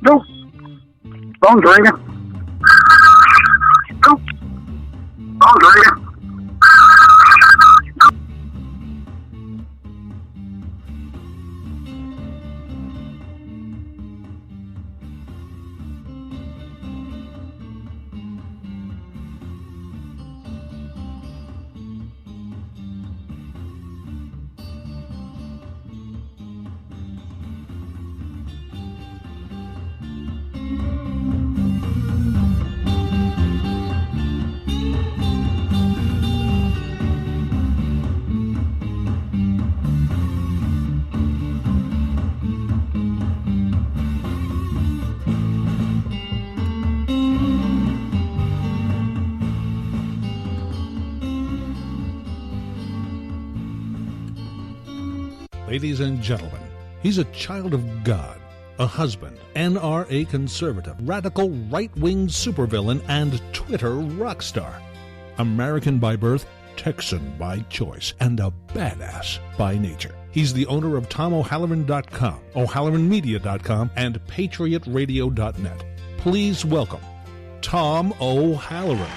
Nope. Phone ringing. Nope. Phone ringing. Ladies and gentlemen, he's a child of God, a husband, NRA conservative, radical right-wing supervillain, and Twitter rock star. American by birth, Texan by choice, and a badass by nature. He's the owner of TomO'Halloran.com, O'HalloranMedia.com, and PatriotRadio.net. Please welcome Tom O'Halloran.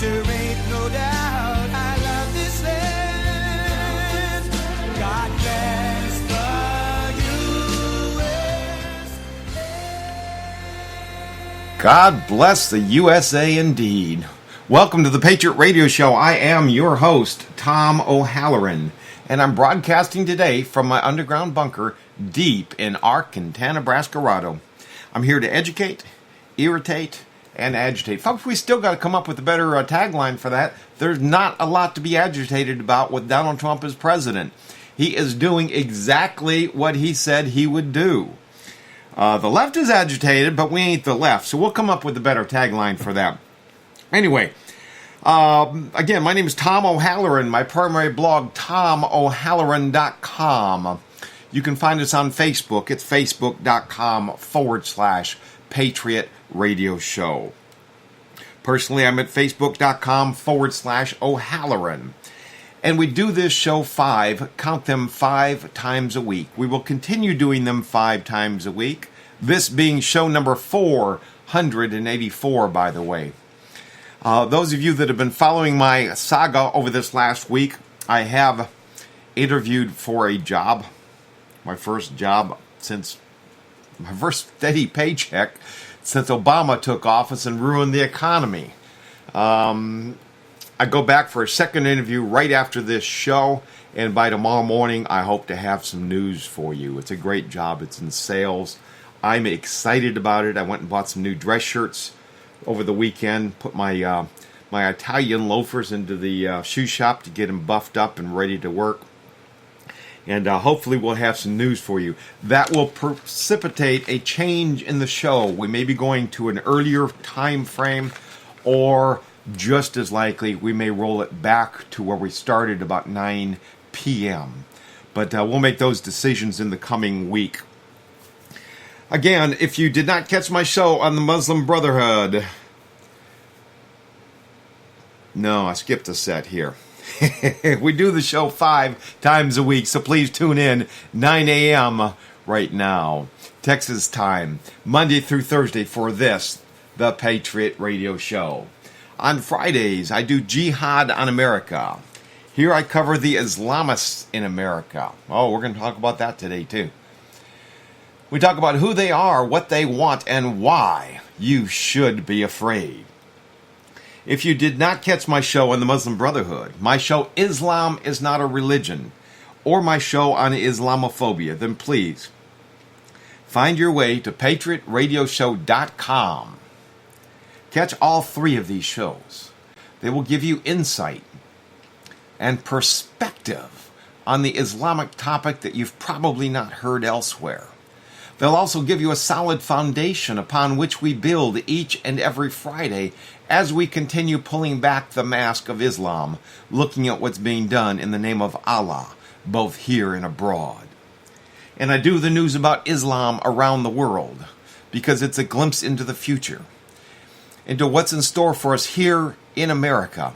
There ain't no doubt I love this land. God bless the USA. God bless the USA indeed. Welcome to the Patriot Radio Show. I am your host, Tom O'Halloran, and I'm broadcasting today from my underground bunker deep in Arkansas, Nebraska. I'm here to educate, irritate, and agitate. Folks, we still got to come up with a better tagline for that. There's not a lot to be agitated about with Donald Trump as president. He is doing exactly what he said he would do. The left is agitated, but we ain't the left, so we'll come up with a better tagline for that. Anyway, again, my name is Tom O'Halloran. My primary blog, TomO'Halloran.com. You can find us on Facebook. It's facebook.com/Patriot Radio Show. Personally, I'm at facebook.com/O'Halloran. And we do this show 5 times a week. We will continue doing them 5 times a week. This being show number 484, by the way. Those of you that have been following my saga over this last week, I have interviewed for a job. My first job since my first steady paycheck since Obama took office and ruined the economy. I go back for a second interview right after this show, and by tomorrow morning, I hope to have some news for you. It's a great job. It's in sales. I'm excited about it. I went and bought some new dress shirts over the weekend, put my my Italian loafers into the shoe shop to get them buffed up and ready to work. And hopefully we'll have some news for you. That will precipitate a change in the show. We may be going to an earlier time frame, or just as likely, we may roll it back to where we started about 9 p.m. But we'll make those decisions in the coming week. Again, if you did not catch my show on the Muslim Brotherhood... No, I skipped a set here. We do the show 5 times a week, so please tune in 9 a.m. right now, Texas time, Monday through Thursday for this, the Patriot Radio Show. On Fridays, I do Jihad on America. Here I cover the Islamists in America. Oh, we're going to talk about that today, too. We talk about who they are, what they want, and why you should be afraid. If you did not catch my show on the Muslim Brotherhood, my show Islam is Not a Religion, or my show on Islamophobia, then please find your way to PatriotRadioshow.com. Catch all 3 of these shows. They will give you insight and perspective on the Islamic topic that you've probably not heard elsewhere. They'll also give you a solid foundation upon which we build each and every Friday as we continue pulling back the mask of Islam, looking at what's being done in the name of Allah, both here and abroad. And I do the news about Islam around the world because it's a glimpse into the future, into what's in store for us here in America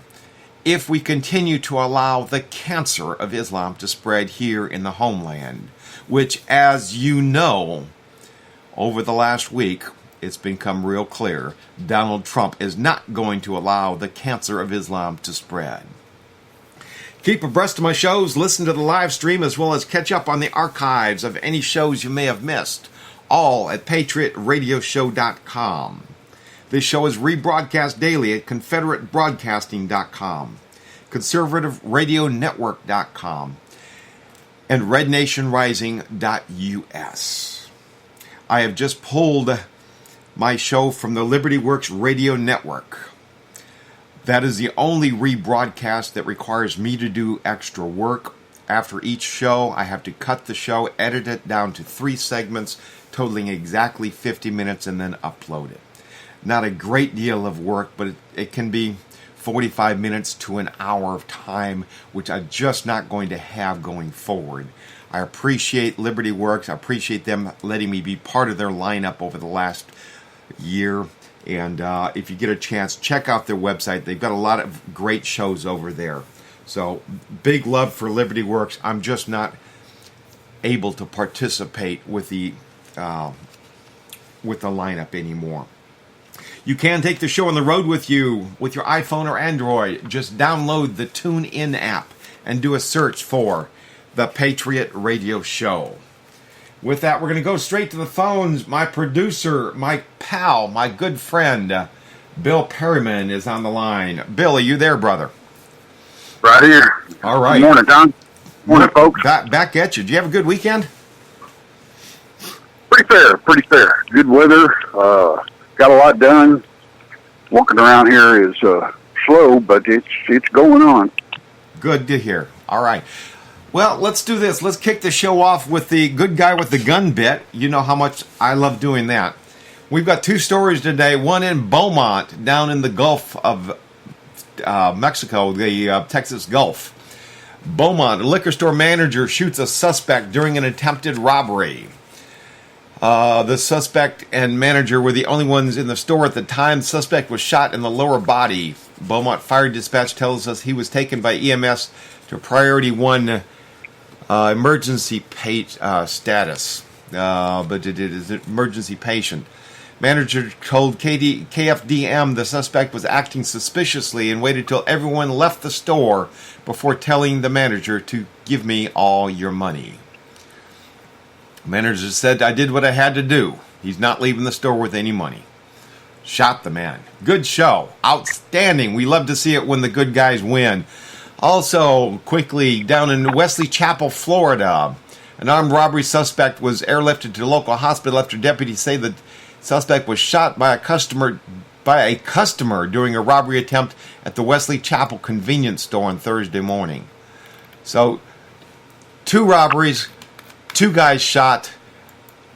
if we continue to allow the cancer of Islam to spread here in the homeland, which, as you know, over the last week, it's become real clear Donald Trump is not going to allow the cancer of Islam to spread. Keep abreast of my shows, listen to the live stream, as well as catch up on the archives of any shows you may have missed, all at patriotradioshow.com. This show is rebroadcast daily at confederatebroadcasting.com, conservativeradionetwork.com, and rednationrising.us. I have just pulled my show from the Liberty Works Radio Network. That is the only rebroadcast that requires me to do extra work. After each show, I have to cut the show, edit it down to 3 segments, totaling exactly 50 minutes, and then upload it. Not a great deal of work, but it can be 45 minutes to an hour of time, which I'm just not going to have going forward. I appreciate Liberty Works. I appreciate them letting me be part of their lineup over the last year. And if you get a chance, check out their website. They've got a lot of great shows over there. So big love for Liberty Works. I'm just not able to participate with the lineup anymore. You can take the show on the road with you with your iPhone or Android. Just download the TuneIn app and do a search for the Patriot Radio Show. With that, we're going to go straight to the phones. My producer, my pal, my good friend, Bill Perryman is on the line. Bill, are you there, brother? Right here. All right. Good morning, Tom. Morning, folks. Back at you. Did you have a good weekend? Pretty fair. Good weather. Got a lot done. Walking around here is slow, but it's going on. Good to hear. All right. Well, let's do this. Let's kick the show off with the good guy with the gun bit. You know how much I love doing that. We've got 2 stories today. One in Beaumont, down in the Gulf of Mexico, the Texas Gulf. Beaumont, a liquor store manager shoots a suspect during an attempted robbery. The suspect and manager were the only ones in the store at the time. The suspect was shot in the lower body. Beaumont Fire Dispatch tells us he was taken by EMS to Priority 1 emergency status, but it is an emergency patient. Manager told KFDM the suspect was acting suspiciously and waited till everyone left the store before telling the manager to give me all your money. Manager said, I did what I had to do. He's not leaving the store with any money. Shot the man. Good show. Outstanding. We love to see it when the good guys win. Also, quickly, down in Wesley Chapel, Florida, an armed robbery suspect was airlifted to a local hospital after deputies say the suspect was shot by a customer during a robbery attempt at the Wesley Chapel convenience store on Thursday morning. So, 2 robberies, 2 guys shot,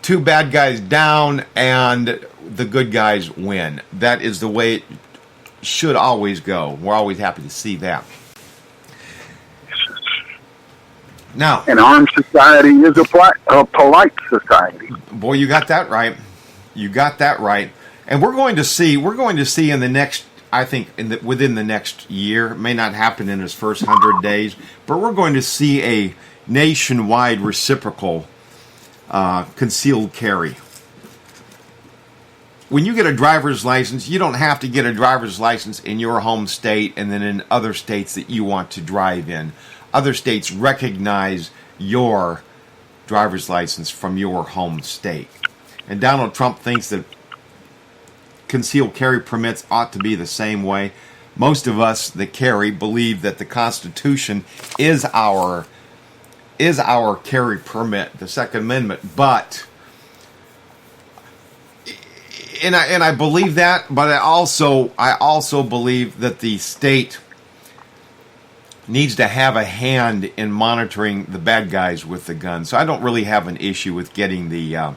2 bad guys down, and the good guys win. That is the way it should always go. We're always happy to see that. Now, An armed society is a polite society. Boy, you got that right. You got that right. And we're going to see in the next, I think, within the next year, it may not happen in its first 100 days, but we're going to see a nationwide reciprocal concealed carry. When you get a driver's license, you don't have to get a driver's license in your home state and then in other states that you want to drive in. Other states recognize your driver's license from your home state. And Donald Trump thinks that concealed carry permits ought to be the same way. Most of us that carry believe that the Constitution is our carry permit, the Second Amendment. But and I believe that, but I also believe that the state needs to have a hand in monitoring the bad guys with the guns. So I don't really have an issue with getting the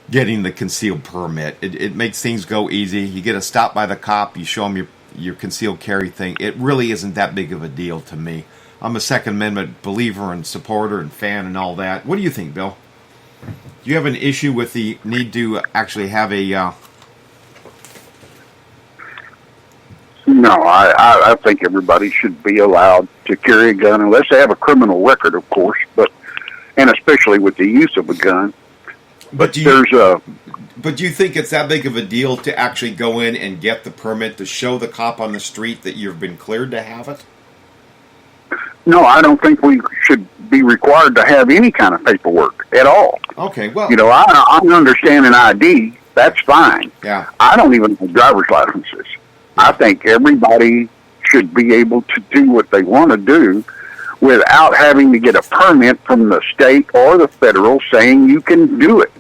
getting the concealed permit. It makes things go easy. You get a stop by the cop, you show them your concealed carry thing. It really isn't that big of a deal to me. I'm a Second Amendment believer and supporter and fan and all that. What do you think, Bill? Do you have an issue with the need to actually have a... No, I think everybody should be allowed to carry a gun unless they have a criminal record, of course, and especially with the use of a gun. But do you think it's that big of a deal to actually go in and get the permit to show the cop on the street that you've been cleared to have it? No, I don't think we should be required to have any kind of paperwork at all. Okay, well... I understand an ID. That's fine. Yeah. I don't even have driver's licenses. I think everybody should be able to do what they want to do without having to get a permit from the state or the federal saying you can do it.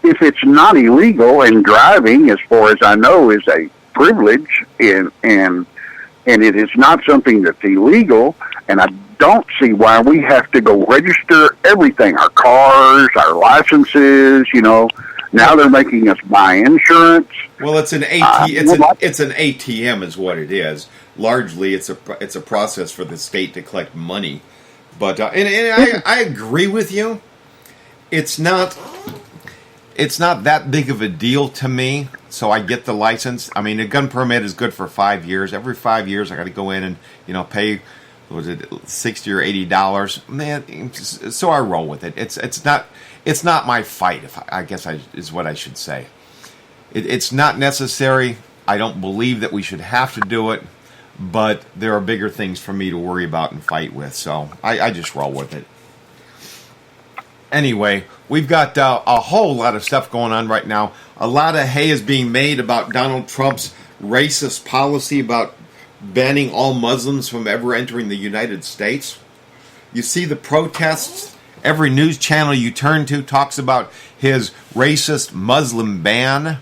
If it's not illegal, and driving, as far as I know, is a privilege, and it is not something that's illegal, and I don't see why we have to go register everything, our cars, our licenses, Now they're making us buy insurance. Well, it's an it's an ATM is what it is. Largely, it's a process for the state to collect money. But I agree with you. It's not that big of a deal to me. So I get the license. I mean, a gun permit is good for 5 years. Every 5 years, I got to go in and pay. Was it $60 or $80? Man, so I roll with it. It's not my fight. I guess is what I should say. It's not necessary. I don't believe that we should have to do it, but there are bigger things for me to worry about and fight with. So I just roll with it. Anyway, we've got a whole lot of stuff going on right now. A lot of hay is being made about Donald Trump's racist policy about banning all Muslims from ever entering the United States. You see the protests. Every news channel you turn to talks about his racist Muslim ban.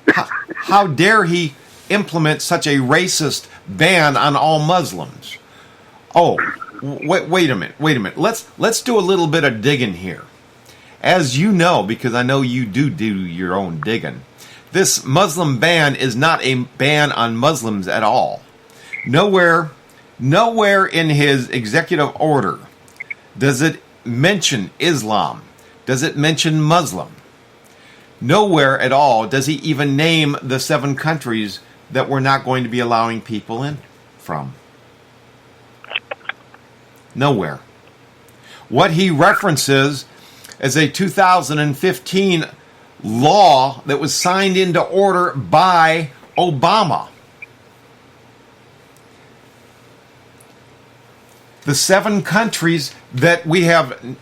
How dare he implement such a racist ban on all Muslims? Oh, wait a minute. Let's do a little bit of digging here. As you know, because I know you do your own digging, this Muslim ban is not a ban on Muslims at all. Nowhere in his executive order does it mention Islam. Does it mention Muslim? Nowhere at all does he even name the 7 countries that we're not going to be allowing people in from. Nowhere. What he references is a 2015 law that was signed into order by Obama. The 7 countries that we have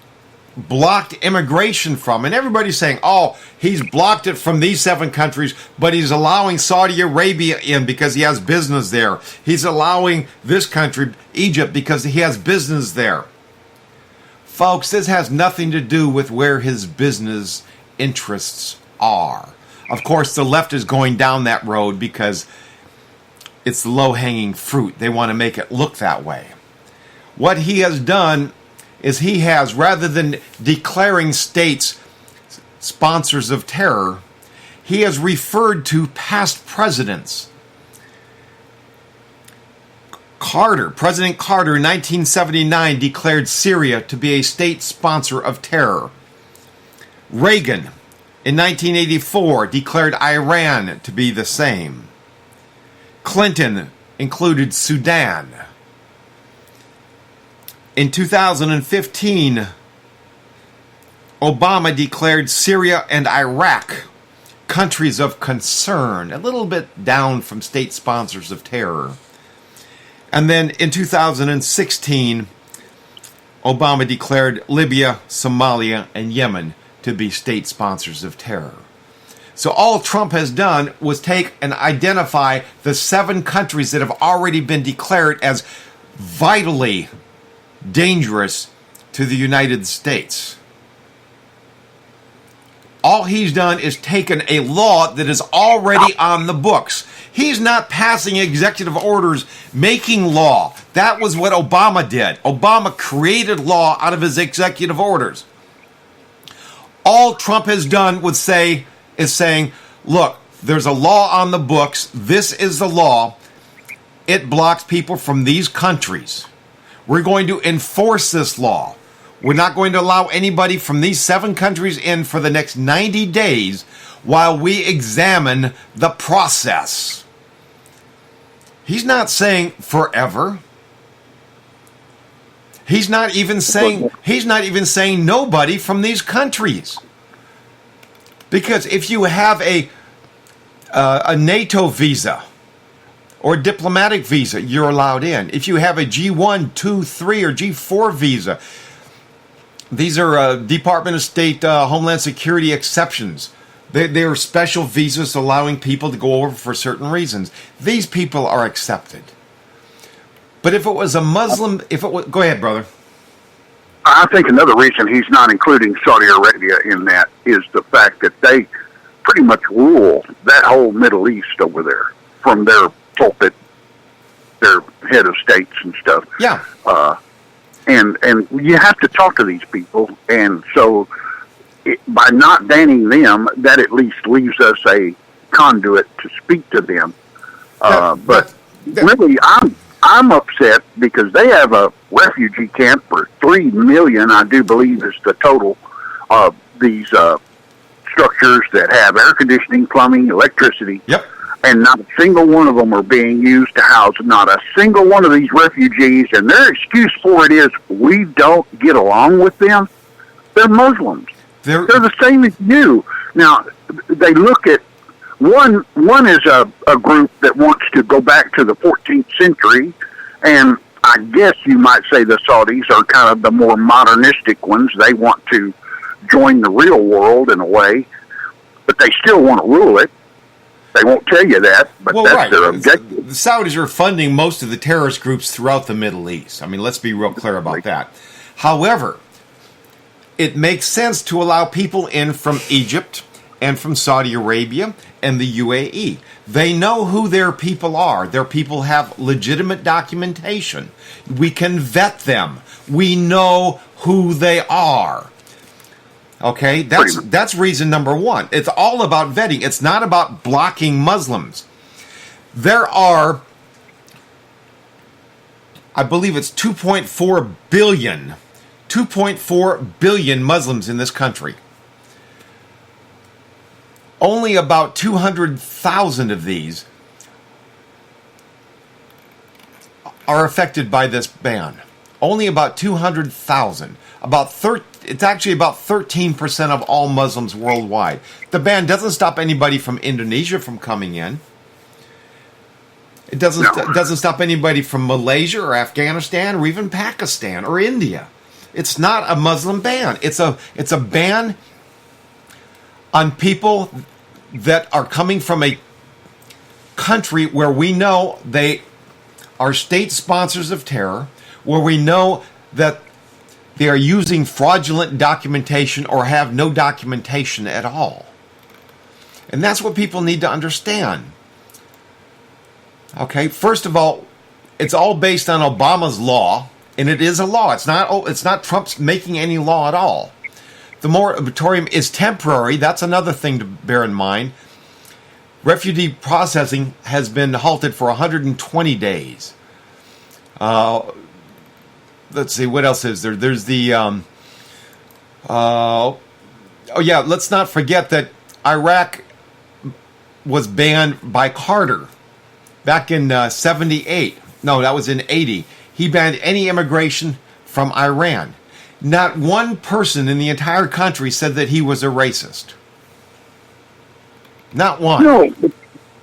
blocked immigration from. And everybody's saying, oh, he's blocked it from these 7 countries, but he's allowing Saudi Arabia in because he has business there. He's allowing this country, Egypt, because he has business there. Folks, this has nothing to do with where his business interests are. Of course, the left is going down that road because it's the low-hanging fruit. They want to make it look that way. What he has done is he has, rather than declaring states sponsors of terror, he has referred to past presidents. President Carter in 1979 declared Syria to be a state sponsor of terror. Reagan in 1984 declared Iran to be the same. Clinton included Sudan. In 2015, Obama declared Syria and Iraq countries of concern, a little bit down from state sponsors of terror. And then in 2016, Obama declared Libya, Somalia, and Yemen to be state sponsors of terror. So all Trump has done was take and identify the 7 countries that have already been declared as vitally dangerous to the United States. All he's done is taken a law that is already on the books. He's not passing executive orders, making law. That was what Obama did. Obama created law out of his executive orders. All Trump has done is saying, look, there's a law on the books. This is the law. It blocks people from these countries. We're going to enforce this law. We're not going to allow anybody from these 7 countries in for the next 90 days while we examine the process. He's not saying forever. He's not even saying nobody from these countries. Because if you have a NATO visa or diplomatic visa, you're allowed in. If you have a G1, 2, 3, or G4 visa, these are Department of State Homeland Security exceptions. They are special visas allowing people to go over for certain reasons. These people are accepted. But if it was a Muslim, go ahead, brother. I think another reason he's not including Saudi Arabia in that is the fact that they pretty much rule that whole Middle East over there from their pulpit, their head of states and stuff. Yeah. And you have to talk to these people, and so by not banning them, that at least leaves us a conduit to speak to them. Really, I'm upset because they have a refugee camp for 3 million, I do believe, is the total of these structures that have air conditioning, plumbing, electricity. Yep. And not a single one of them are being used to house not a single one of these refugees. And their excuse for it is, we don't get along with them. They're Muslims. They're the same as you. Now, they look at, one is a group that wants to go back to the 14th century, and I guess you might say the Saudis are kind of the more modernistic ones. They want to join the real world in a way, but they still want to rule it. They won't tell you that, but that's their objective. The Saudis are funding most of the terrorist groups throughout the Middle East. I mean, let's be real clear about that. However, it makes sense to allow people in from Egypt and from Saudi Arabia and the UAE. They know who their people are. Their people have legitimate documentation. We can vet them. We know who they are. Okay, that's reason number one. It's all about vetting. It's not about blocking Muslims. There are, I believe it's 2.4 billion Muslims in this country. Only about 200,000 of these are affected by this ban. Only about 200,000. It's actually about 13% of all Muslims worldwide. The ban doesn't stop anybody from Indonesia from coming in. It doesn't stop anybody from Malaysia or Afghanistan or even Pakistan or India. It's not a Muslim ban. It's a ban on people that are coming from a country where we know they are state sponsors of terror, where we know that they are using fraudulent documentation or have no documentation at all. And that's what people need to understand. Okay, first of all, it's all based on Obama's law, and it is a law. It's not Trump's making any law at all. The moratorium is temporary. That's another thing to bear in mind. Refugee processing has been halted for 120 days. Let's see, what else is there? There's the, let's not forget that Iraq was banned by Carter back in 78. No, that was in 80. He banned any immigration from Iran. Not one person in the entire country said that he was a racist. Not one. No,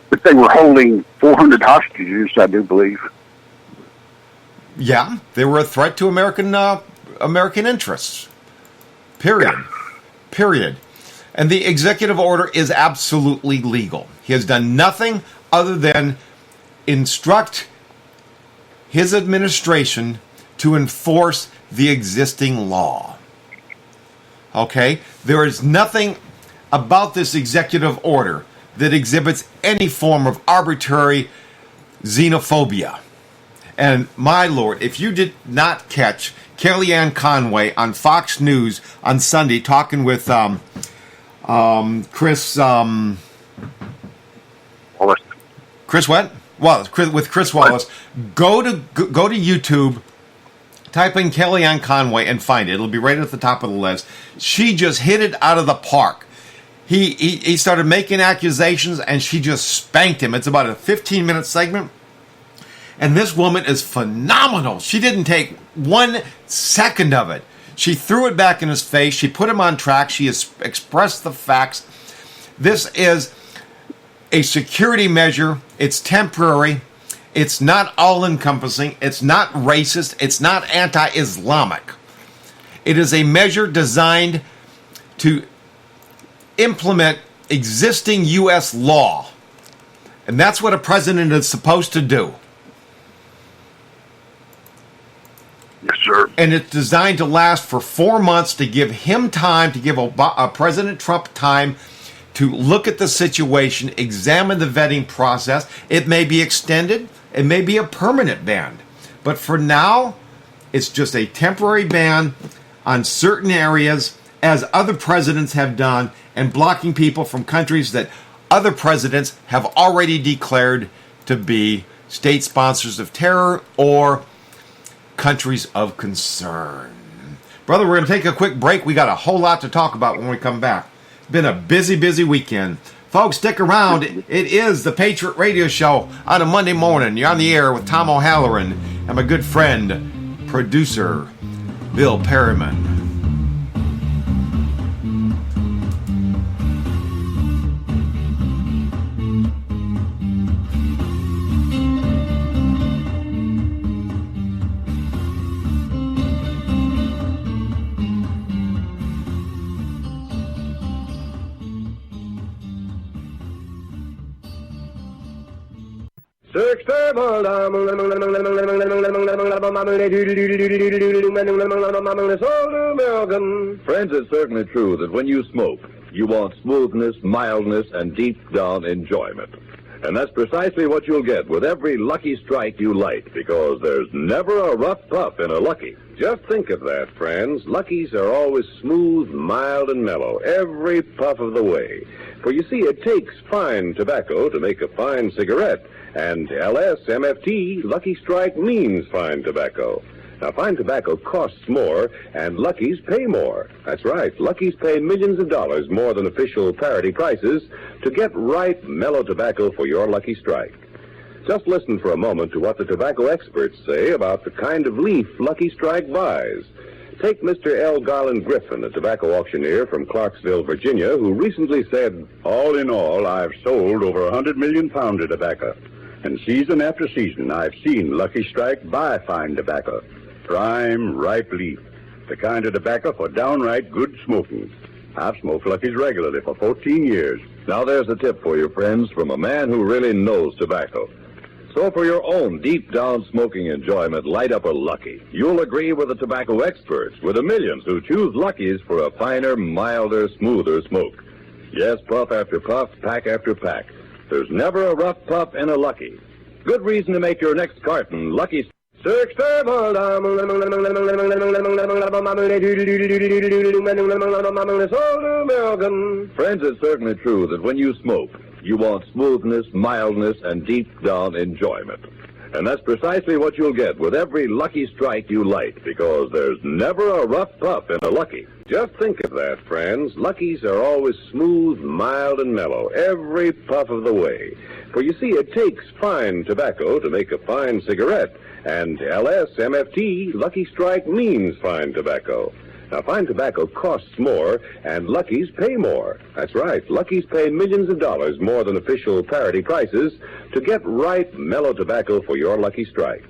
but they were holding 400 hostages, I do believe. Yeah, they were a threat to American interests. Period. Yeah. Period. And the executive order is absolutely legal. He has done nothing other than instruct his administration to enforce the existing law. Okay? There is nothing about this executive order that exhibits any form of arbitrary xenophobia. And my Lord, if you did not catch Kellyanne Conway on Fox News on Sunday talking with Chris Chris what? Wallace, with Chris Wallace. Go to YouTube, type in Kellyanne Conway and find it. It'll be right at the top of the list. She just hit it out of the park. He started making accusations and she just spanked him. It's about a 15-minute segment. And this woman is phenomenal. She didn't take 1 second of it. She threw it back in his face. She put him on track. She has expressed the facts. This is a security measure. It's temporary. It's not all-encompassing. It's not racist. It's not anti-Islamic. It is a measure designed to implement existing U.S. law. And that's what a president is supposed to do. Yes, sir. And it's designed to last for 4 months to give him time, to give President Trump time to look at the situation, examine the vetting process. It may be extended. It may be a permanent ban. But for now, it's just a temporary ban on certain areas, as other presidents have done, and blocking people from countries that other presidents have already declared to be state sponsors of terror or countries of concern. Brother, we're going to take a quick break. We got a whole lot to talk about when we come back. It's been a busy, busy weekend. Folks, stick around. It is the Patriot Radio Show on a Monday morning. You're on the air with Tom O'Halloran and my good friend, producer Bill Perryman. Friends, it's certainly true that when you smoke, you want smoothness, mildness, and deep-down enjoyment. And that's precisely what you'll get with every Lucky Strike you light, because there's never a rough puff in a Lucky. Just think of that, friends. Luckies are always smooth, mild, and mellow, every puff of the way. For you see, it takes fine tobacco to make a fine cigarette. And LSMFT, Lucky Strike means fine tobacco. Now, fine tobacco costs more, and Lucky's pay more. That's right. Lucky's pay millions of dollars more than official parity prices to get ripe, mellow tobacco for your Lucky Strike. Just listen for a moment to what the tobacco experts say about the kind of leaf Lucky Strike buys. Take Mr. L. Garland Griffin, a tobacco auctioneer from Clarksville, Virginia, who recently said, "All in all, I've sold over 100 million pounds of tobacco. And season after season, I've seen Lucky Strike buy fine tobacco. Prime, ripe leaf. The kind of tobacco for downright good smoking. I've smoked Lucky's regularly for 14 years. Now there's a tip for you, friends, from a man who really knows tobacco. So for your own deep-down smoking enjoyment, light up a Lucky. You'll agree with the tobacco experts, with the millions who choose Lucky's for a finer, milder, smoother smoke. Yes, puff after puff, pack after pack. There's never a rough puff in a Lucky. Good reason to make your next carton Lucky. Friends, it's certainly true that when you smoke, you want smoothness, mildness, and deep-down enjoyment. And that's precisely what you'll get with every Lucky Strike you light, because there's never a rough puff in a Lucky. Just think of that, friends. Luckies are always smooth, mild, and mellow, every puff of the way. For you see, it takes fine tobacco to make a fine cigarette. And LSMFT, Lucky Strike means fine tobacco. Now, fine tobacco costs more, and Lucky's pay more. That's right. Lucky's pay millions of dollars more than official parity prices to get ripe, mellow tobacco for your Lucky Strike.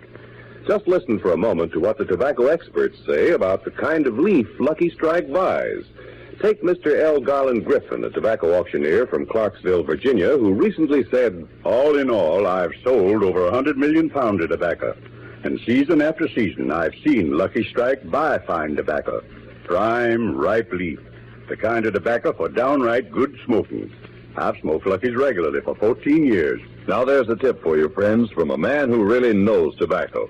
Just listen for a moment to what the tobacco experts say about the kind of leaf Lucky Strike buys. Take Mr. L. Garland Griffin, a tobacco auctioneer from Clarksville, Virginia, who recently said, "All in all, I've sold over 100 million pounds of tobacco. And season after season, I've seen Lucky Strike buy fine tobacco. Prime, ripe leaf. The kind of tobacco for downright good smoking. I've smoked Lucky's regularly for 14 years. Now there's a tip for you, friends, from a man who really knows tobacco.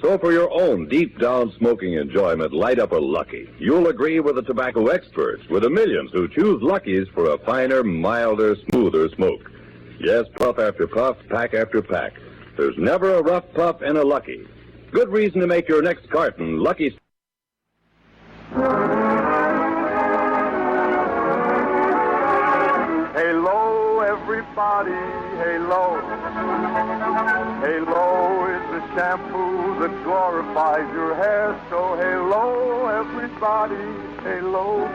So for your own deep-down smoking enjoyment, light up a Lucky. You'll agree with the tobacco experts, with the millions who choose Luckies for a finer, milder, smoother smoke. Yes, puff after puff, pack after pack. There's never a rough puff in a Lucky. Good reason to make your next carton Lucky. Halo, everybody, halo. Halo is the shampoo that glorifies your hair. So halo, everybody, halo.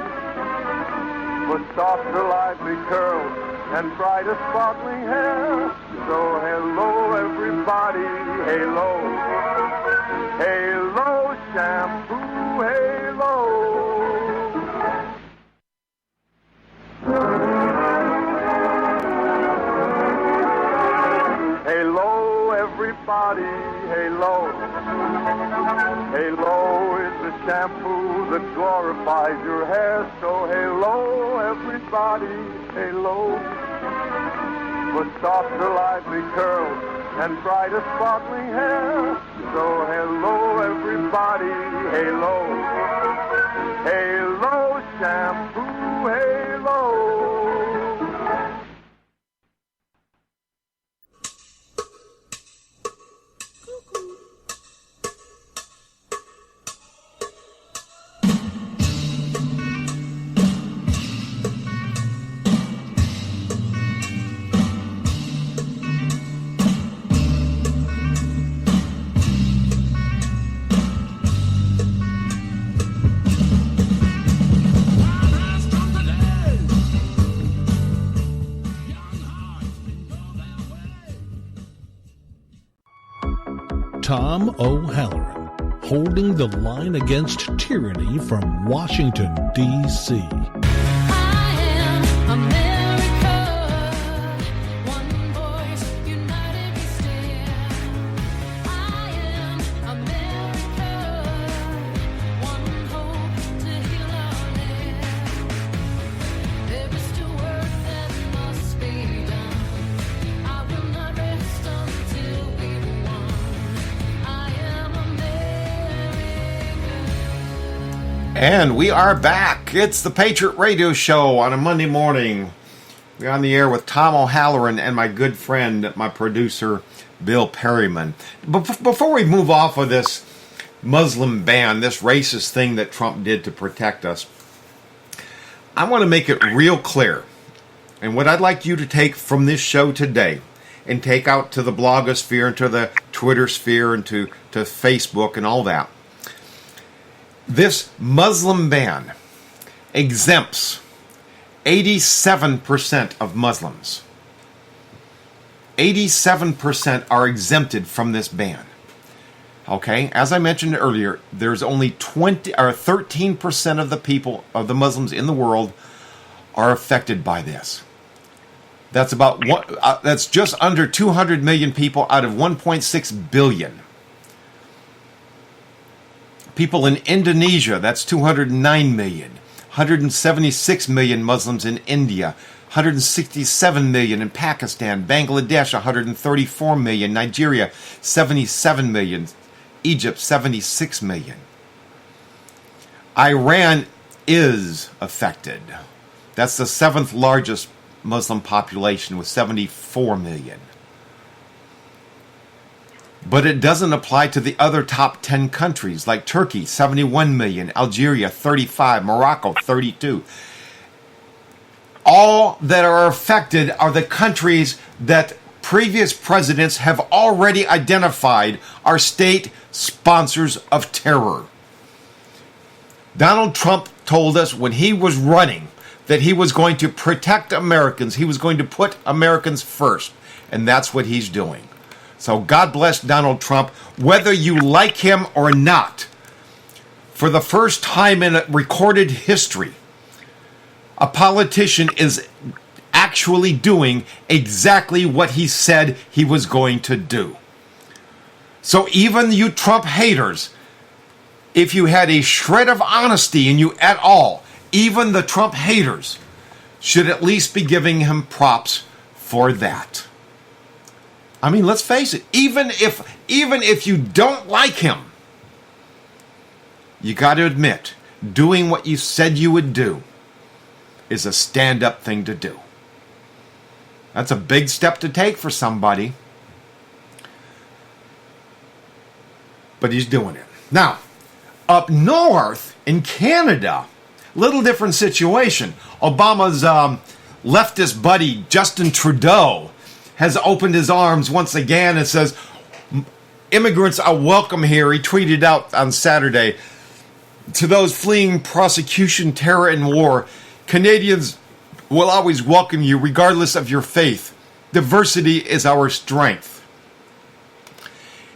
For softer, lively curls and brighter, sparkling hair. So hello, everybody, halo. Halo shampoo, halo. Halo, everybody, halo. Halo is the shampoo that glorifies your hair. So halo, everybody, halo. For softer, lively curls and brighter, sparkling hair. So hello, everybody, halo. Halo shampoo, halo. Tom O'Halloran, holding the line against tyranny from Washington, D.C. I am America, one voice, united we stand. I am America, one hope to heal our land. There is still work that must be done. I will not rest until we've won. I am America. And we are back. It's the Patriot Radio Show on a Monday morning. We're on the air with Tom O'Halloran and my good friend, my producer, Bill Perryman. Before we move off of this Muslim ban, this racist thing that Trump did to protect us, I want to make it real clear. And what I'd like you to take from this show today and take out to the blogosphere and to the Twitter sphere and to Facebook and all that. This Muslim ban exempts 87% of Muslims. 87% are exempted from this ban. Okay, as I mentioned earlier, there's only 13% of the people, of the Muslims in the world, are affected by this. That's about that's just under 200 million people out of 1.6 billion. People in Indonesia, that's 209 million. 176 million Muslims in India. 167 million in Pakistan. Bangladesh, 134 million. Nigeria, 77 million. Egypt, 76 million. Iran is affected. That's the seventh largest Muslim population with 74 million. But it doesn't apply to the other top 10 countries like Turkey, 71 million, Algeria, 35, Morocco, 32. All that are affected are the countries that previous presidents have already identified are state sponsors of terror. Donald Trump told us when he was running that he was going to protect Americans. He was going to put Americans first. And that's what he's doing. So God bless Donald Trump, whether you like him or not. For the first time in recorded history, a politician is actually doing exactly what he said he was going to do. So even you Trump haters, if you had a shred of honesty in you at all, even the Trump haters should at least be giving him props for that. I mean, let's face it. Even if you don't like him, you got to admit, doing what you said you would do is a stand-up thing to do. That's a big step to take for somebody. But he's doing it. Now, up north in Canada, little different situation. Obama's leftist buddy, Justin Trudeau, has opened his arms once again and says, immigrants are welcome here. He tweeted out on Saturday, to those fleeing prosecution, terror, and war, Canadians will always welcome you regardless of your faith. Diversity is our strength.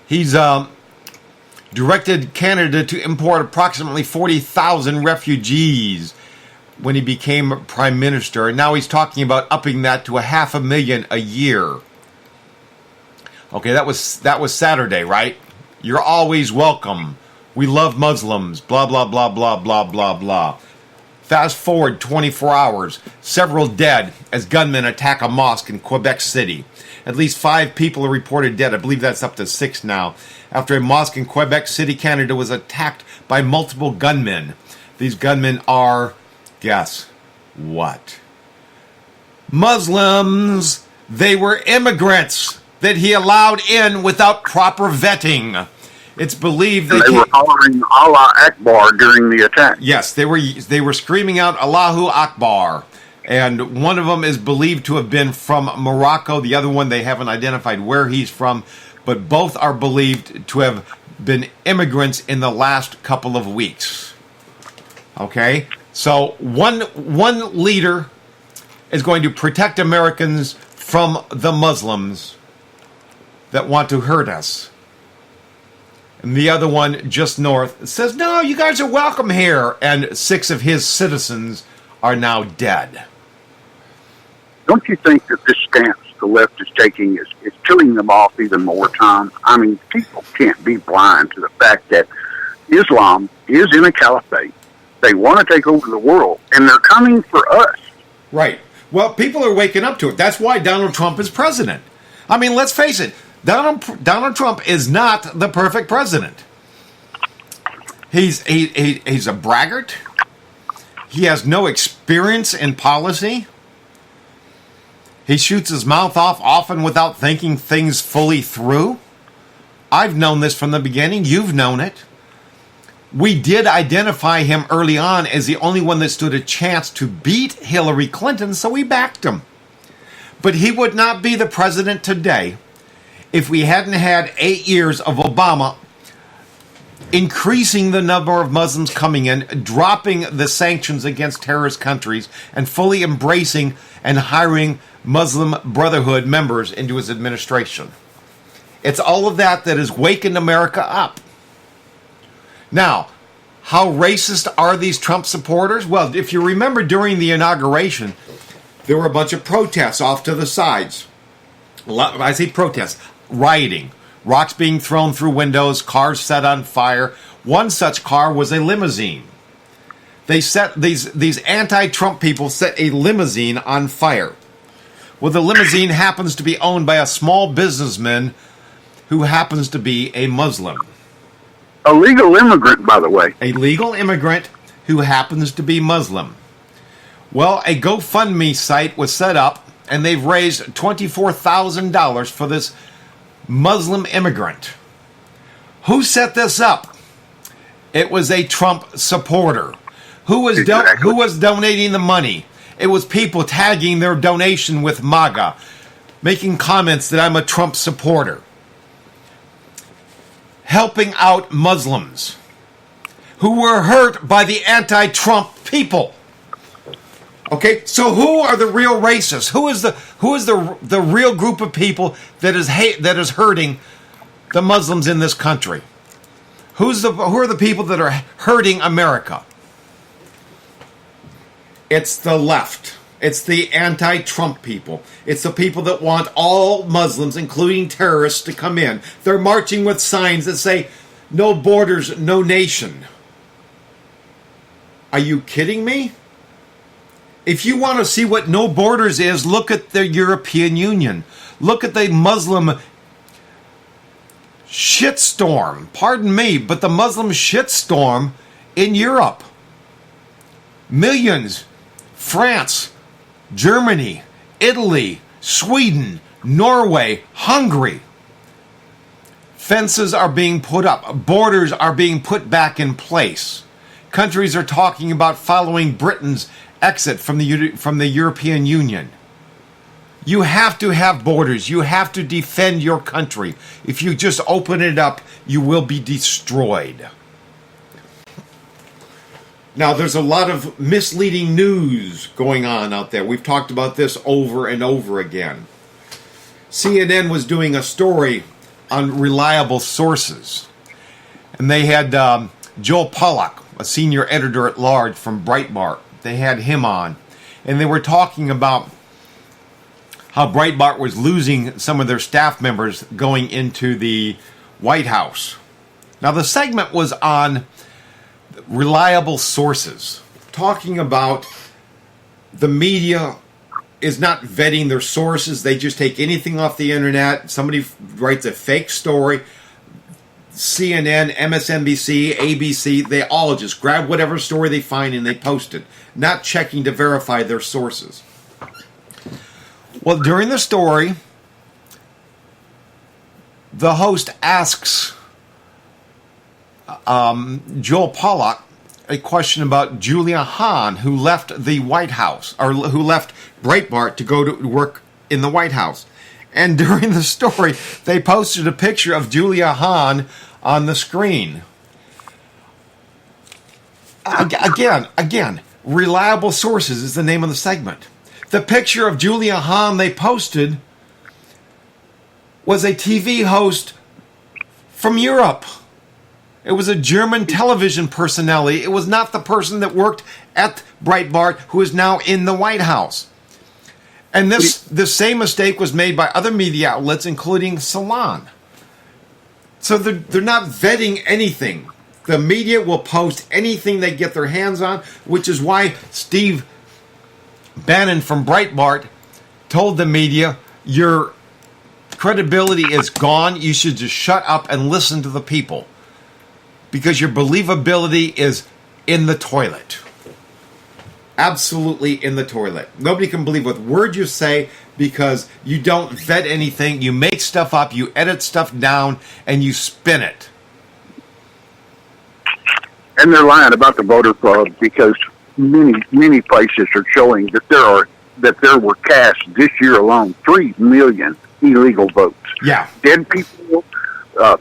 He's directed Canada to import approximately 40,000 refugees when he became prime minister, and now he's talking about upping that to 500,000 a year. Okay, that was Saturday, right? You're always welcome. We love Muslims. Blah, blah, blah, blah, blah, blah, blah. Fast forward 24 hours. Several dead as gunmen attack a mosque in Quebec City. At least 5 people are reported dead. I believe that's up to 6 now. After a mosque in Quebec City, Canada was attacked by multiple gunmen. These gunmen are, guess what? Muslims. They were immigrants that he allowed in without proper vetting. It's believed they were hollering Allah Akbar during the attack. Yes, they were screaming out Allahu Akbar. And one of them is believed to have been from Morocco. The other one, they haven't identified where he's from. But both are believed to have been immigrants in the last couple of weeks. Okay? So one leader is going to protect Americans from the Muslims that want to hurt us. And the other one, just north, says, no, you guys are welcome here. And 6 of his citizens are now dead. Don't you think that this stance the left is taking is killing them off even more, Tom? I mean, people can't be blind to the fact that Islam is in a caliphate. They want to take over the world, and they're coming for us. Right. Well, people are waking up to it. That's why Donald Trump is president. I mean, let's face it. Donald Trump is not the perfect president. He's a braggart. He has no experience in policy. He shoots his mouth off often without thinking things fully through. I've known this from the beginning. You've known it. We did identify him early on as the only one that stood a chance to beat Hillary Clinton, so we backed him. But he would not be the president today if we hadn't had 8 years of Obama increasing the number of Muslims coming in, dropping the sanctions against terrorist countries, and fully embracing and hiring Muslim Brotherhood members into his administration. It's all of that that has wakened America up. Now, how racist are these Trump supporters? Well, if you remember during the inauguration, there were a bunch of protests off to the sides. I say protests, rioting, rocks being thrown through windows, cars set on fire. One such car was a limousine. They set these anti-Trump people set a limousine on fire. Well, the limousine happens to be owned by a small businessman who happens to be a Muslim. A legal immigrant, by the way. A legal immigrant who happens to be Muslim. Well, a GoFundMe site was set up, and they've raised $24,000 for this Muslim immigrant. Who set this up? It was a Trump supporter. Who was donating the money? It was people tagging their donation with MAGA, making comments that I'm a Trump supporter. Helping out Muslims who were hurt by the anti-Trump people. Okay, so who are the real racists? Who is the real group of people that is hurting the Muslims in this country? Who are the people that are hurting America? It's the left. It's the anti-Trump people. It's the people that want all Muslims, including terrorists, to come in. They're marching with signs that say, "No borders, no nation." Are you kidding me? If you want to see what no borders is, look at the European Union. Look at the Muslim shitstorm, pardon me, but the Muslim shitstorm in Europe. Millions, France, Germany, Italy, Sweden, Norway, Hungary. Fences are being put up. Borders are being put back in place. Countries are talking about following Britain's exit from the European Union. You have to have borders. You have to defend your country. If you just open it up, you will be destroyed. Now, there's a lot of misleading news going on out there. We've talked about this over and over again. CNN was doing a story on reliable sources. And they had Joel Pollack, a senior editor-at-large from Breitbart. They had him on. And they were talking about how Breitbart was losing some of their staff members going into the White House. Now, the segment was on reliable sources, talking about the media is not vetting their sources. They just take anything off the internet. Somebody writes a fake story. CNN, MSNBC, ABC, they all just grab whatever story they find and they post it, not checking to verify their sources. Well, during the story, the host asks Joel Pollack a question about Julia Hahn, who left the White House, or who left Breitbart to go to work in the White House. And during the story, they posted a picture of Julia Hahn on the screen. Again, reliable sources is the name of the segment. The picture of Julia Hahn they posted was a TV host from Europe. It was a German television personality. It was not the person that worked at Breitbart who is now in the White House. And this same mistake was made by other media outlets, including Salon. So they're not vetting anything. The media will post anything they get their hands on, which is why Steve Bannon from Breitbart told the media, your credibility is gone. You should just shut up and listen to the people, because your believability is in the toilet. Absolutely in the toilet. Nobody can believe what word you say because you don't vet anything. You make stuff up, you edit stuff down, and you spin it. And they're lying about the voter fraud because many places are showing that there were cast this year alone 3 million illegal votes. Yeah. Dead people,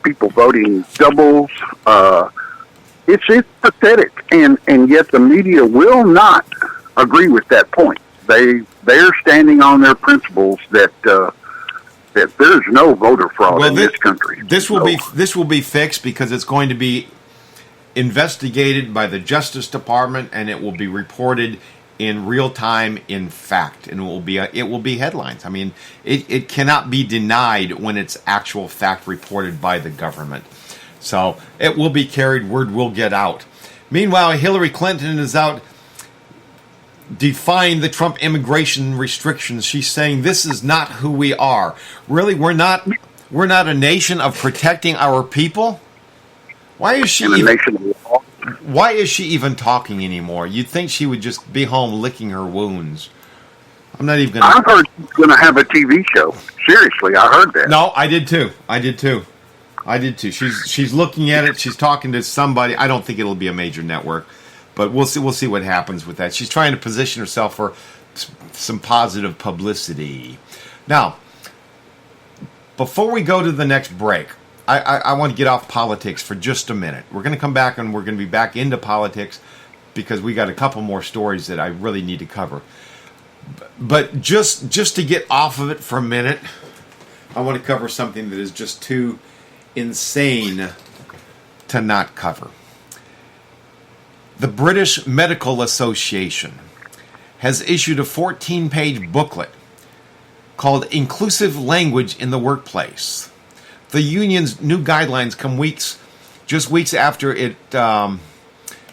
people voting doubles. It's pathetic, and yet the media will not agree with that point. They're standing on their principles that there's no voter fraud in this country. This will be fixed because it's going to be investigated by the Justice Department, and it will be reported in real time, in fact, and it will be headlines. I mean, it cannot be denied when it's actual fact reported by the government. So it will be carried, word will get out. Meanwhile, Hillary Clinton is out defying the Trump immigration restrictions. She's saying this is not who we are. Really, we're not a nation of protecting our people? Why is she even talking anymore? You'd think she would just be home licking her wounds. I'm not even going to... I heard she's going to have a TV show. Seriously, I heard that. No, I did too. She's looking at it. She's talking to somebody. I don't think it'll be a major network, but we'll see what happens with that. She's trying to position herself for some positive publicity. Now, before we go to the next break, I want to get off politics for just a minute. We're going to come back and we're going to be back into politics because we got a couple more stories that I really need to cover. But just to get off of it for a minute, I want to cover something that is just too insane to not cover. The British Medical Association has issued a 14-page booklet called Inclusive Language in the Workplace. The union's new guidelines come weeks after it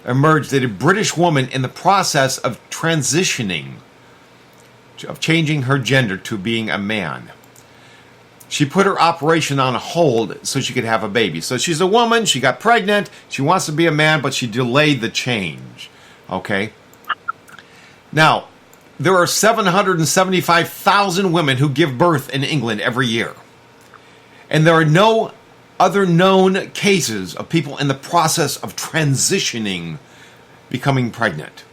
emerged that a British woman in the process of transitioning, of changing her gender to being a man, she put her operation on hold so she could have a baby. So she's a woman, she got pregnant, she wants to be a man, but she delayed the change. Okay? Now, there are 775,000 women who give birth in England every year. And there are no other known cases of people in the process of transitioning, becoming pregnant.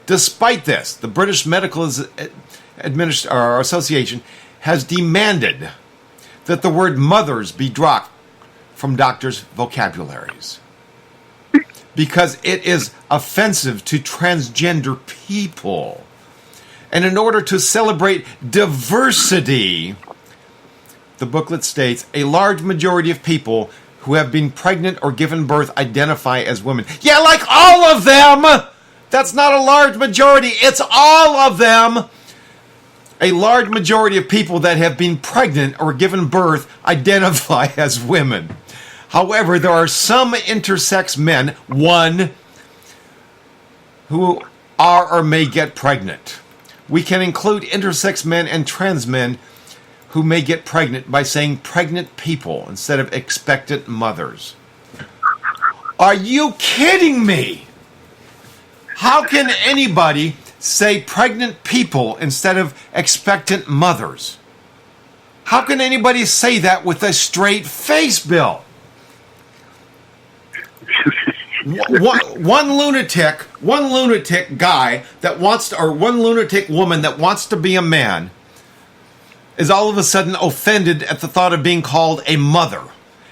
Despite this, the British Medical Association has demanded that the word mothers be dropped from doctors' vocabularies because it is offensive to transgender people. And in order to celebrate diversity, the booklet states, a large majority of people who have been pregnant or given birth identify as women. Yeah, like all of them! That's not a large majority, it's all of them! A large majority of people that have been pregnant or given birth identify as women. However, there are some intersex men, one, who are or may get pregnant. We can include intersex men and trans men who may get pregnant by saying pregnant people instead of expectant mothers. Are you kidding me? How can anybody say pregnant people instead of expectant mothers? How can anybody say that with a straight face, Bill? One lunatic guy that wants to, or one lunatic woman that wants to be a man is all of a sudden offended at the thought of being called a mother.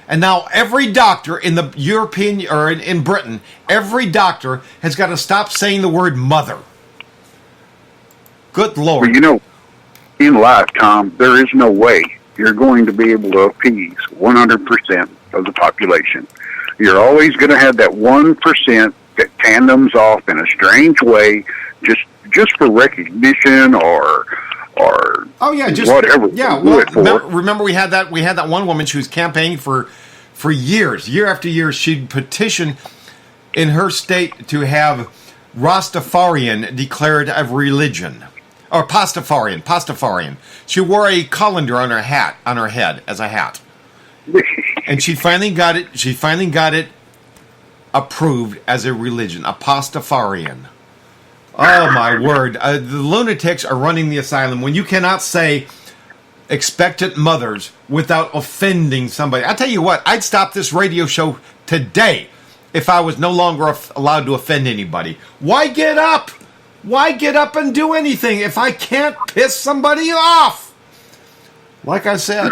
And now every doctor in the European, or in Britain, every doctor has got to stop saying the word mother. Good Lord. Well, you know, in life, Tom, there is no way you're going to be able to appease 100% of the population. You're always going to have that 1% that tandems off in a strange way, just for recognition or oh yeah, just whatever. Yeah, well, remember we had that one woman. She was campaigning for years, year after year. She'd petition in her state to have Rastafarian declared a religion, or Pastafarian. She wore a colander on her head as a hat. And she finally got it approved as a religion, a Pastafarian. Oh my word. The lunatics are running the asylum when you cannot say expectant mothers without offending somebody. I tell you what, I'd stop this radio show today if I was no longer allowed to offend anybody. Why get up? Why get up and do anything if I can't piss somebody off? Like I said.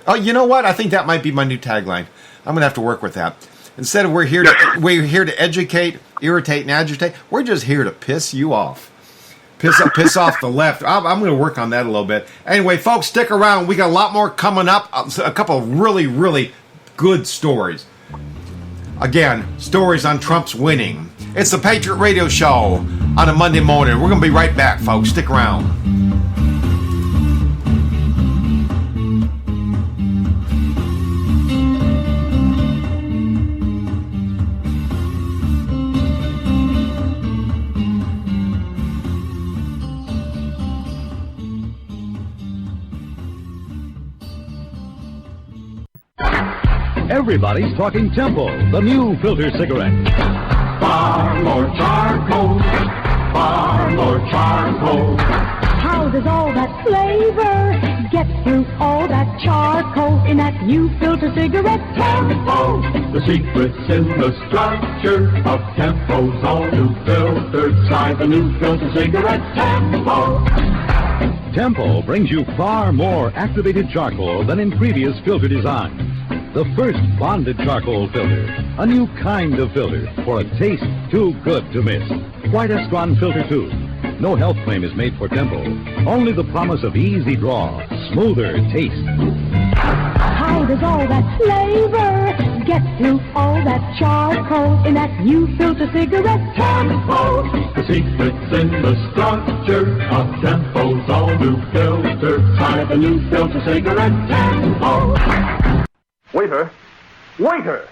Oh, you know what? I think that might be my new tagline. I'm going to have to work with that. Instead of we're here to educate, irritate, and agitate, we're just here to piss you off. Piss off the left. I'm going to work on that a little bit. Anyway, folks, stick around. We got a lot more coming up. A couple of really, really good stories. Again, stories on Trump's winning. It's the Patriot Radio Show on a Monday morning. We're going to be right back, folks. Stick around. Everybody's talking Tempo, the new filter cigarette. Far more charcoal, far more charcoal. How does all that flavor get through all that charcoal in that new filter cigarette? Tempo, the secret's in the structure of Tempo's all new filter. Try the new filter cigarette, Tempo. Tempo brings you far more activated charcoal than in previous filter designs. The first bonded charcoal filter, a new kind of filter for a taste too good to miss. White Estron Filter 2. No health claim is made for Tempo. Only the promise of easy draw, smoother taste. How does all that flavor get through all that charcoal in that new filter cigarette? Tempo, the secret's in the structure of Tempo's all new filter. Try the new filter cigarette, Tempo. Waiter! Waiter!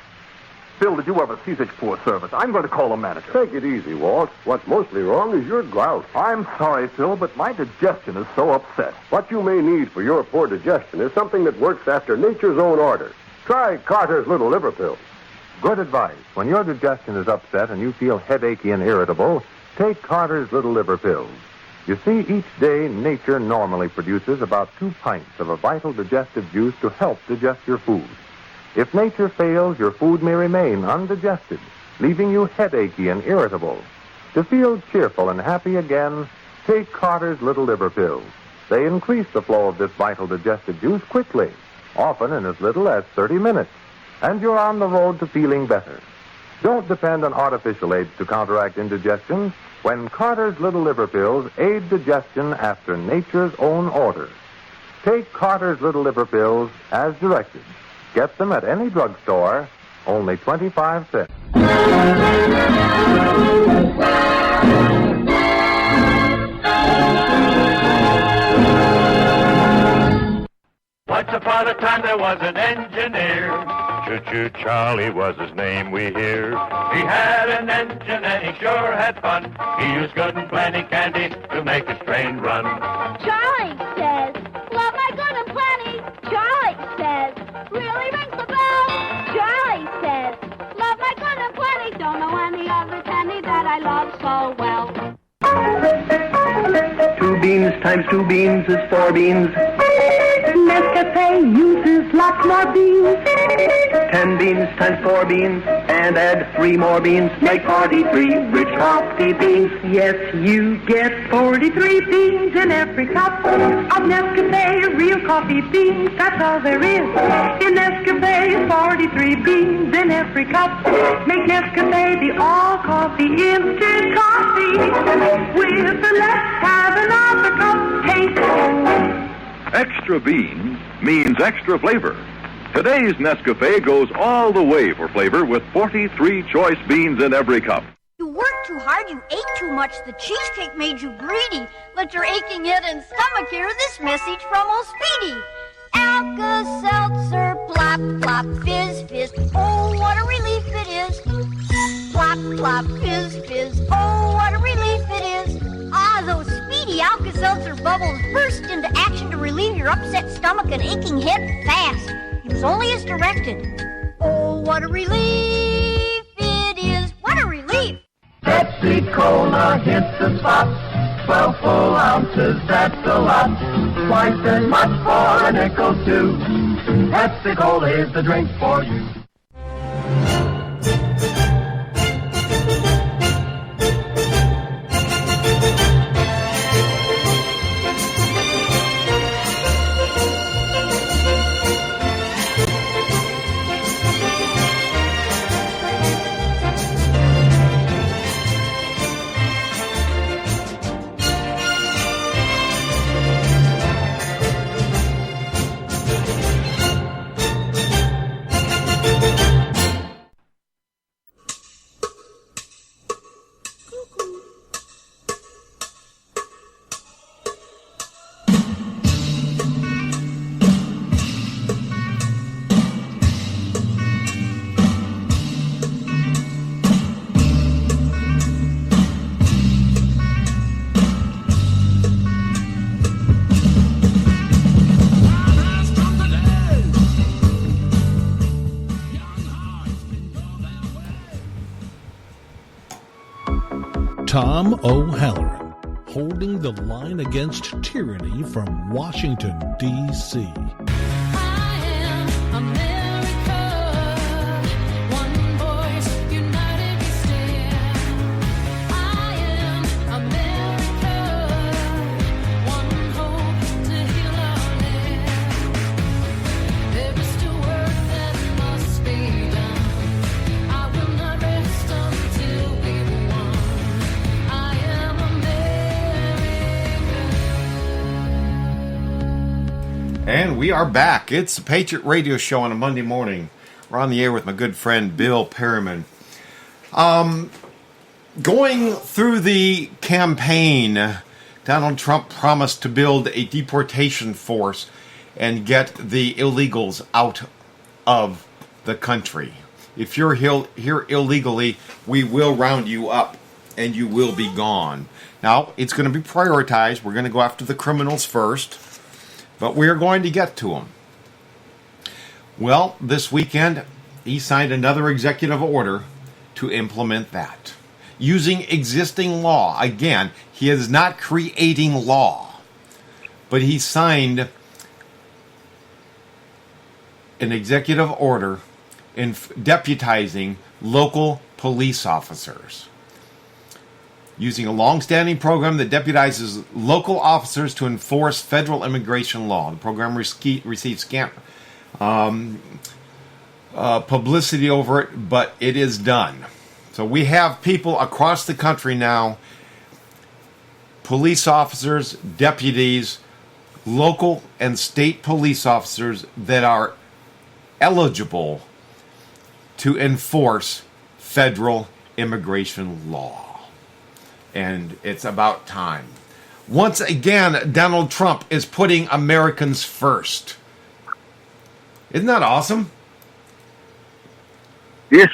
Bill, did you ever see such poor service? I'm going to call the manager. Take it easy, Walt. What's mostly wrong is your grout. I'm sorry, Phil, but my digestion is so upset. What you may need for your poor digestion is something that works after nature's own order. Try Carter's Little Liver Pills. Good advice. When your digestion is upset and you feel headachy and irritable, take Carter's Little Liver Pills. You see, each day nature normally produces about 2 pints of a vital digestive juice to help digest your food. If nature fails, your food may remain undigested, leaving you headachy and irritable. To feel cheerful and happy again, take Carter's Little Liver Pills. They increase the flow of this vital digestive juice quickly, often in as little as 30 minutes, and you're on the road to feeling better. Don't depend on artificial aids to counteract indigestion when Carter's Little Liver Pills aid digestion after nature's own order. Take Carter's Little Liver Pills as directed. Get them at any drugstore, only 25 cents. Once upon a time there was an engineer. Choo-choo Charlie was his name, we hear. He had an engine and he sure had fun. He used good and plenty candy to make his train run. Charlie says, love my good and plenty. Charlie says, really rings the bell. Charlie says, love my good and plenty. Don't know any other candy that I love so well. 2 beans times 2 beans is 4 beans. Nescafe uses lots more beans. 10 beans times 4 beans, and add 3 more beans, make 43 rich coffee beans. Yes, you get 43 beans in every cup of Nescafe, real coffee beans. That's all there is. In Nescafe, 43 beans in every cup. Make Nescafe the all-coffee instant coffee. With the let's have another cup taste. Extra beans means extra flavor. Today's Nescafe goes all the way for flavor with 43 choice beans in every cup. You worked too hard, you ate too much, the cheesecake made you greedy. Let your aching head and stomach hear this message from old Speedy. Alka-Seltzer, plop, plop, fizz, fizz, oh, what a relief it is. Plop, plop, fizz, fizz, oh, what a relief it is. Ah, those Speedy Alka-Seltzer bubbles burst into action to relieve your upset stomach and aching head fast. Use only as directed. Oh, what a relief it is. What a relief. Pepsi Cola hits the spot. 12 full ounces, that's a lot. Twice as much for a nickel too. Pepsi Cola is the drink for you. Tom O'Halloran, holding the line against tyranny from Washington, D.C. And we are back. It's the Patriot Radio Show on a Monday morning. We're on the air with my good friend Bill Perryman. Going through the campaign, Donald Trump promised to build a deportation force and get the illegals out of the country. If you're here illegally, we will round you up and you will be gone. Now, it's going to be prioritized. We're going to go after the criminals first, but we're going to get to them. Well, this weekend, he signed another executive order to implement that. Using existing law. Again, he is not creating law, but he signed an executive order in deputizing local police officers. Using a long-standing program that deputizes local officers to enforce federal immigration law. The program received scant publicity over it, but it is done. So we have people across the country now, police officers, deputies, local and state police officers that are eligible to enforce federal immigration law. And it's about time. Once again, Donald Trump is putting Americans first. Isn't that awesome? Yes.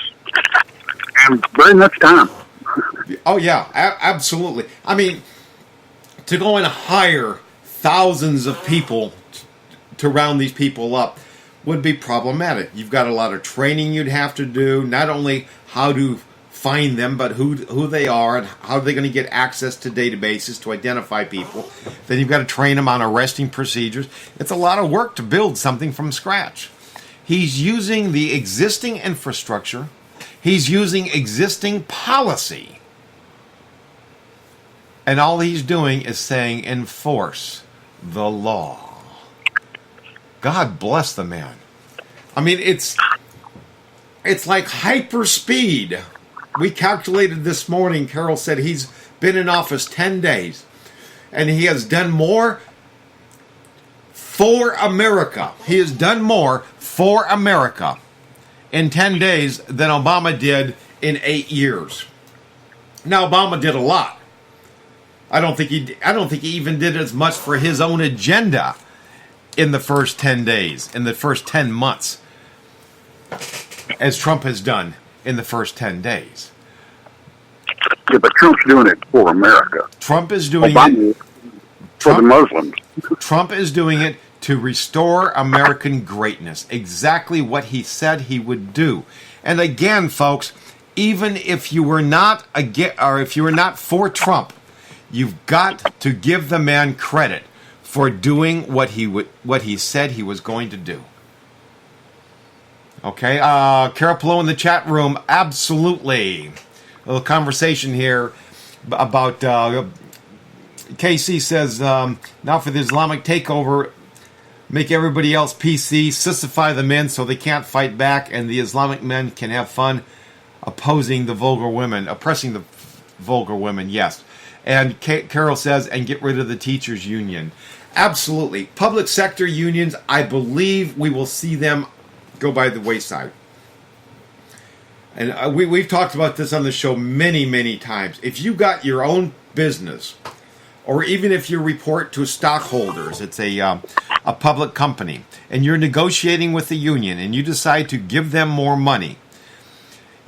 And very much time. Oh, yeah, absolutely. I mean, to go and hire thousands of people to round these people up would be problematic. You've got a lot of training you'd have to do, not only how to find them, but who they are and how they're going to get access to databases to identify people. Then you've got to train them on arresting procedures. It's a lot of work to build something from scratch. He's using the existing infrastructure. He's using existing policy. And all he's doing is saying, enforce the law. God bless the man. I mean, it's like hyper speed. We calculated this morning, Carol said he's been in office 10 days. And he has done more for America. He has done more for America in 10 days than Obama did in 8 years. Now, Obama did a lot. I don't think he even did as much for his own agenda in the first 10 days, in the first 10 months, as Trump has done in the first 10 days. Yeah, but Trump's doing it for America. Trump is doing it for the Muslims. Trump is doing it to restore American greatness. Exactly what he said he would do. And again, folks, even if you were not if you were not for Trump, you've got to give the man credit for doing what he said he was going to do. Okay, Carol Plow in the chat room, absolutely. A little conversation here about KC says, now for the Islamic takeover, make everybody else PC, sissify the men so they can't fight back, and the Islamic men can have fun oppressing the vulgar women, yes. And Carol says, and get rid of the teachers' union. Absolutely. Public sector unions, I believe we will see them go by the wayside. And we've talked about this on the show many, many times. If you got your own business, or even if you report to stockholders, it's a public company, and you're negotiating with the union, and you decide to give them more money,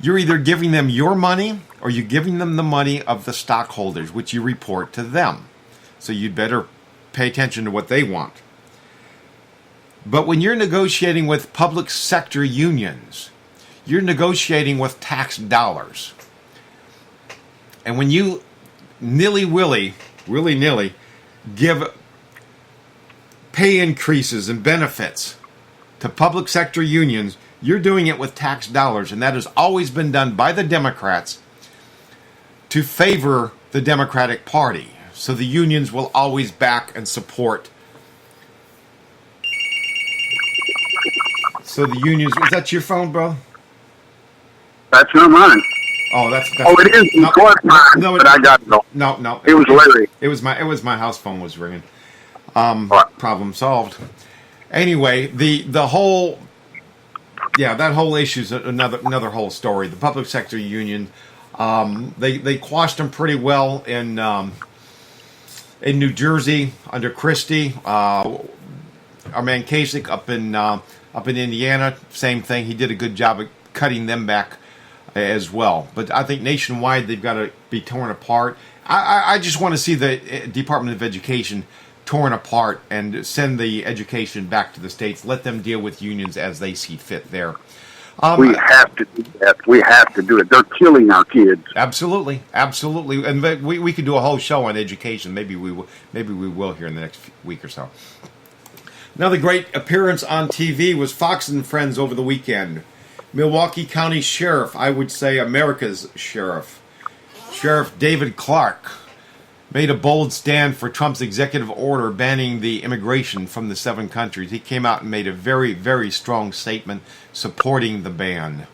you're either giving them your money, or you're giving them the money of the stockholders, which you report to them. So you'd better pay attention to what they want. But when you're negotiating with public sector unions, you're negotiating with tax dollars. And when you willy-nilly give pay increases and benefits to public sector unions, you're doing it with tax dollars. And that has always been done by the Democrats to favor the Democratic Party. So the unions will always back and support. So the unions, is that your phone, bro? That's not mine. Oh, that's it is. No, of course mine, no, but I got no. No. It was Larry. It was my house phone was ringing. Problem solved. Anyway, the whole, that whole issue is another whole story. The public sector union, they quashed them pretty well in New Jersey under Christie. Our man Kasich up in Indiana, same thing. He did a good job of cutting them back as well. But I think nationwide they've got to be torn apart. I just want to see the Department of Education torn apart and send the education back to the states. Let them deal with unions as they see fit there. We have to do that. We have to do it. They're killing our kids. Absolutely, absolutely. And we could do a whole show on education. Maybe we will here in the next week or so. Another great appearance on TV was Fox and Friends over the weekend. Milwaukee County Sheriff, I would say America's Sheriff, Sheriff David Clark, made a bold stand for Trump's executive order banning the immigration from the 7 countries. He came out and made a very, very strong statement supporting the ban.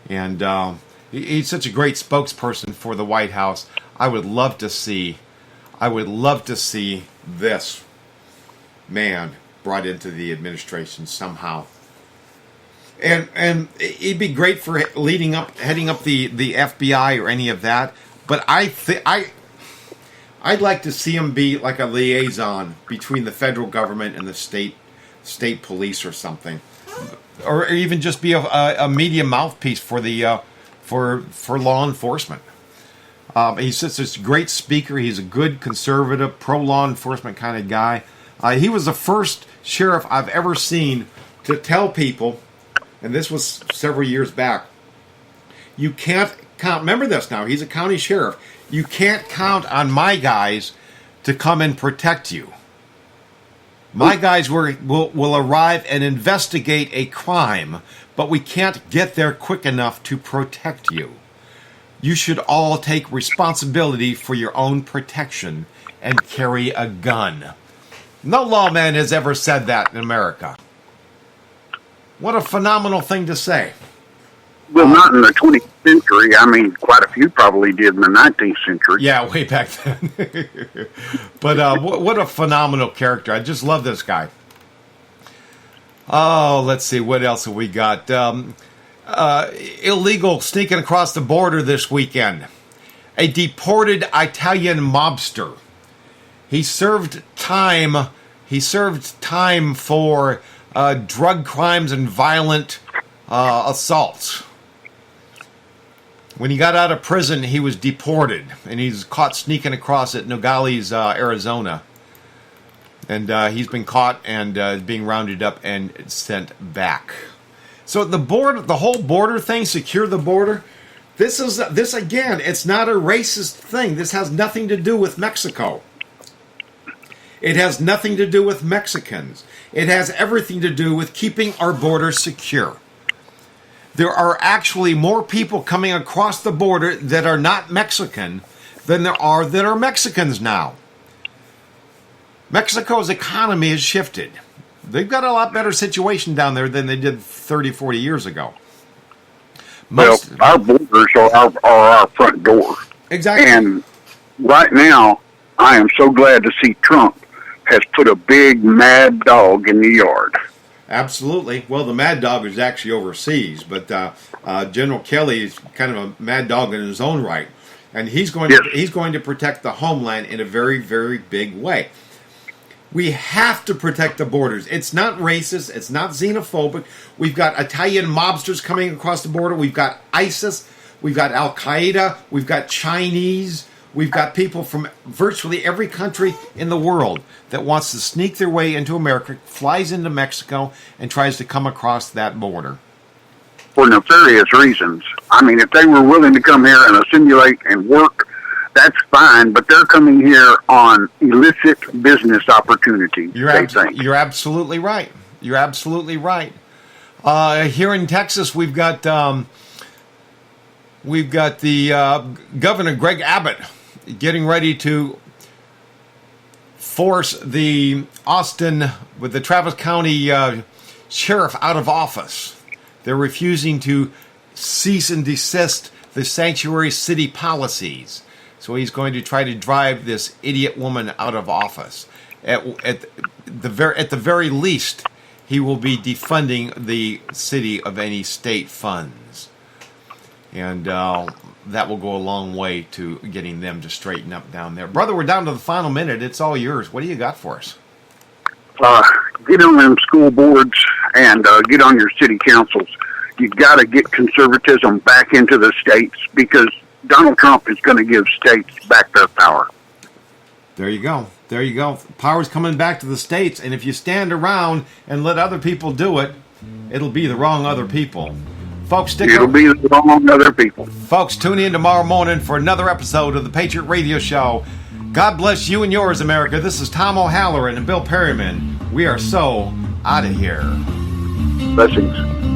And he's such a great spokesperson for the White House. I would love to see this man brought into the administration somehow. And it'd be great for heading up the FBI or any of that. But I'd like to see him be like a liaison between the federal government and the state police or something, or even just be a media mouthpiece for the for law enforcement. He's such a great speaker. He's a good conservative, pro law enforcement kind of guy. He was the first sheriff I've ever seen to tell people, and this was several years back, you can't count. Remember this now. He's a county sheriff. You can't count on my guys to come and protect you. My guys will arrive and investigate a crime, but we can't get there quick enough to protect you. You should all take responsibility for your own protection and carry a gun. No lawman has ever said that in America. What a phenomenal thing to say. Well, not in the 20th century. I mean, quite a few probably did in the 19th century. Yeah, way back then. But what a phenomenal character. I just love this guy. Oh, let's see. What else have we got? Illegal sneaking across the border this weekend. A deported Italian mobster. He served time for drug crimes and violent assaults. When he got out of prison, he was deported, and he's caught sneaking across at Nogales, Arizona. And he's been caught and being rounded up and sent back. So the whole border thing, secure the border. This again, it's not a racist thing. This has nothing to do with Mexico. It has nothing to do with Mexicans. It has everything to do with keeping our border secure. There are actually more people coming across the border that are not Mexican than there are that are Mexicans now. Mexico's economy has shifted. They've got a lot better situation down there than they did 30, 40 years ago. Well, our borders are our front door. Exactly. And right now, I am so glad to see Trump has put a big mad dog in the yard. Absolutely. Well, the mad dog is actually overseas, but General Kelly is kind of a mad dog in his own right, and he's going to protect the homeland in a very, very big way. We have to protect the borders. It's not racist. It's not xenophobic. We've got Italian mobsters coming across the border. We've got ISIS. We've got Al Qaeda. We've got Chinese. We've got people from virtually every country in the world that wants to sneak their way into America, flies into Mexico, and tries to come across that border. For nefarious reasons. I mean, if they were willing to come here and assimilate and work, that's fine, but they're coming here on illicit business opportunities. You're absolutely right. You're absolutely right. Here in Texas, we've got the Governor Greg Abbott getting ready to force the Travis County sheriff out of office. They're refusing to cease and desist the sanctuary city policies. So he's going to try to drive this idiot woman out of office. At the very least, he will be defunding the city of any state funds. And that will go a long way to getting them to straighten up down there. Brother, we're down to the final minute. It's all yours. What do you got for us? Get on them school boards and get on your city councils. you got to get conservatism back into the states because Donald Trump is going to give states back their power. There you go. There you go. Power's coming back to the states, and if you stand around and let other people do it, it'll be the wrong other people. Folks, It'll be the wrong other people. Folks, tune in tomorrow morning for another episode of the Patriot Radio Show. God bless you and yours, America. This is Tom O'Halloran and Bill Perryman. We are so out of here. Blessings.